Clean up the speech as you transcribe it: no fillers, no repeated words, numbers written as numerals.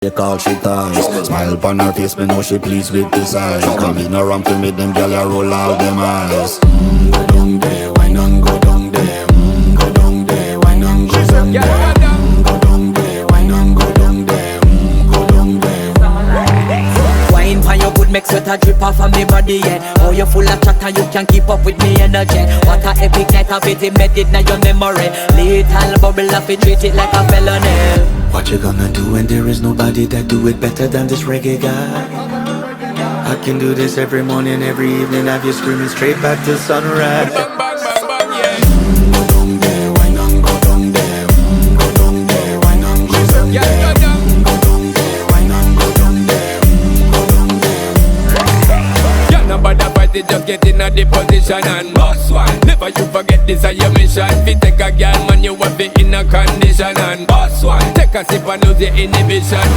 They call she ties. Smile upon her face, me know she pleased with this eyes. Come in around to me, them gyal a roll out them eyes. Go down there, why not go down there? Go down there, why not go down there? Go down there, why not go down there? Go down there. Wine pan your good, make sweat a drip off of me body, yeah. Oh, you full of chatter, you can keep up with me energy. What a epic night of it, embedded in your memory. Little bubble of it, treat it like a felony. What you gonna do when there is nobody that do it better than this reggae guy? I can do this every morning, every evening, have you screaming straight back to sunrise. Bang, bang, bang, bang, yeah. Go down there, why not go down there? Go down there, why not go down there? Yeah, go down. Go down there, why not go down there? Go down there. Yeah, nobody fight it, just get in a the position and boss one. Never you forget this is your mission. Fi take a girl, man, you have it in a condition and boss one. Take a sip and lose your inhibition.